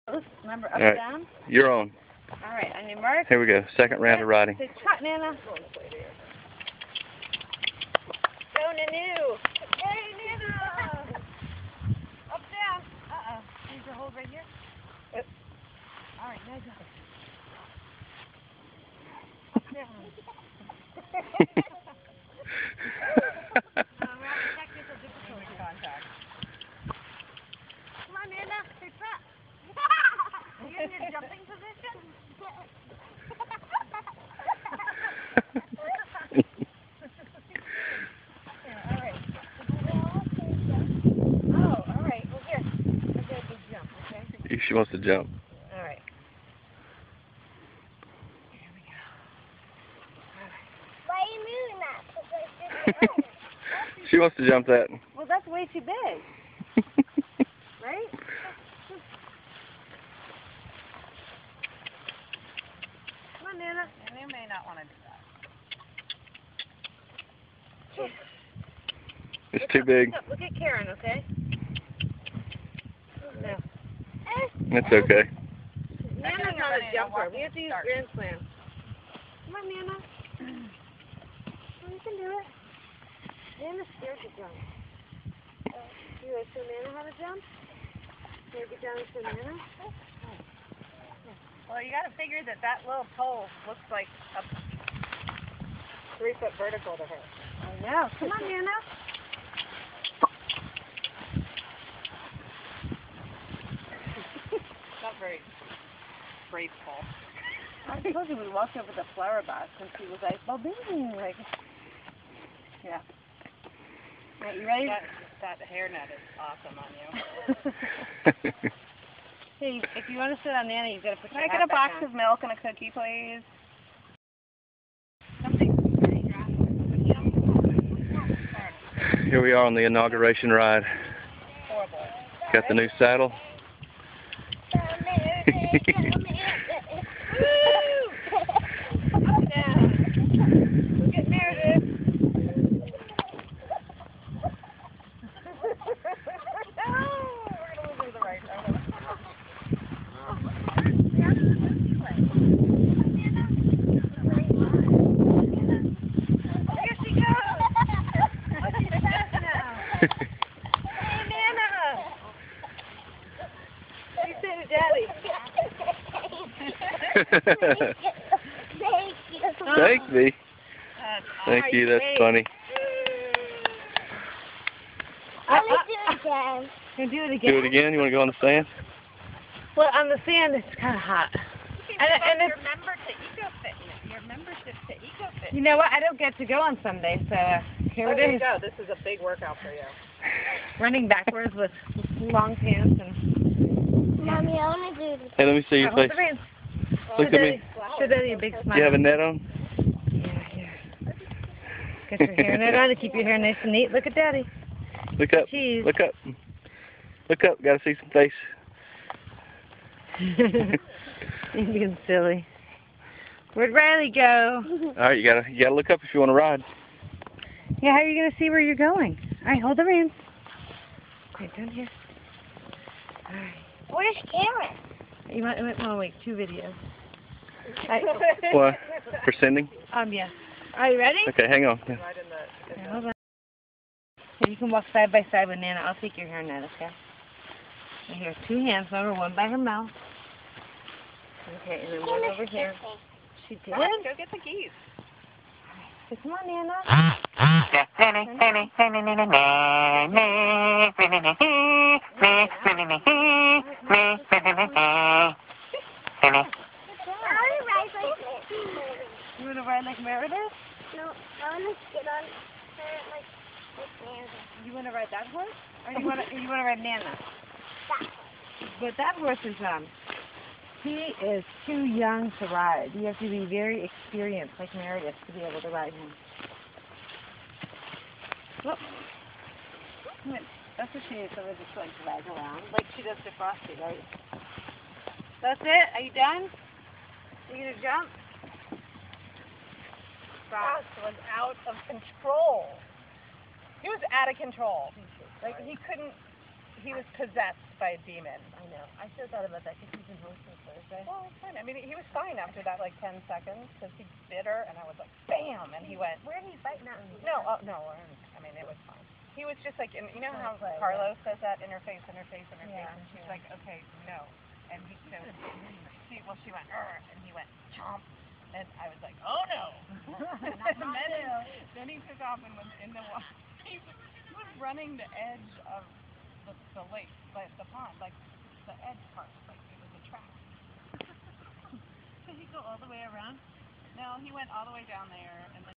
Remember, up, All right. down? You're on. All right, on your mark. Here we go. Second round of riding. Say trot, Nana. Go, Nanu. Hey, Nana. Up, down. Uh-oh. Need to hold right here. All right, now go. Up, down. We're having technical difficulty contact. Come on, Nana. Say trot. Are you in your jumping position? She wants to jump. All right. Here we go. Why are you moving that? She wants to jump that. Well, that's way too big. Right? Come on, Nana. And you may not want to do that. It's too big. Look at Karen, okay? No. It's okay. Nana's not a jumper. We have to use Grand Slam. Come on, Nana. You can do it. Nana's scared to jump. You want to show Nana how to jump? Can you get down and show Nana? Well, you got to figure that little pole looks like a 3-foot vertical to her. I know. Come on, Nana. Not very graceful. I told you we walked over the flower box and she was like, "Oh, baby," like, yeah. All right, you ready? That hairnet is awesome on you. Hey, if you want to sit on Nana, you've got to put your hat back on. Can I get a box of milk and a cookie, please? Here we are on the inauguration ride. Horrible. Got the new saddle. Look at Meredith. We're going to move to the right. Here she goes. Oh, she's fast now. Hey, Nana. You say to Daddy. Thank me. Thank you. That's funny. Let me do it again. Can you do it again? Do it again. You want to go on the sand? Well, on the sand, it's kind of hot. And it's, your membership to EcoFit. You know what? I don't get to go on Sunday, so here it is. There you go. This is a big workout for you. Running backwards with long pants and. Mommy, I want to do this. Hey, let me see your face. Look at me. Show Daddy a big smile. Do you have a net on? Yeah, here. Get your hairnet on to keep your hair nice and neat. Look at Daddy. Look up. Cheese. Look up. Look up. Got to see some face. You're being silly. Where'd Riley go? All right, you gotta look up if you want to ride. Yeah, how are you gonna see where you're going? All right, hold the reins. Okay, down here. All right. Where's Karen? You might want to make 2 videos. What? For sending? Yeah. Are you ready? Okay, hang on. Yeah. Okay, hold on. Okay, you can walk side by side with Nana. I'll take your hairnet, okay? And here, 2 hands. Remember, one by her mouth. Okay, and then one over here. She did? Go get the geese. So come on, Nana. You want to ride like Meredith? No, I want to get on her like Meredith. You want to ride that horse? Or you want to ride Nana? That horse. But that horse is, he is too young to ride. You have to be very experienced, like Meredith, to be able to ride him. Whoop. That's what she is, so we just like drag around, like she does to Frosty, right? That's it? Are you done? You gonna jump? Frost was out of control. He was out of control. Like he couldn't, he was possessed. by a demon. I know. I should have thought about that because he's been home since Thursday. Well, it's fine. I mean, he was fine after that, like, 10 seconds, because he bit her, and I was like, bam, and he went, Where did he bite? Not me. no, I mean, it was fine. He was just like, you know how Carlos says that, in her face, and she's like, okay, no. And he, so, she went, and he went, chomp, and I was like, oh no. Then he took off and was in the water. He was running the edge of the lake, like the pond, like the edge part, like it was a track. Did he go all the way around? No, he went all the way down there, and then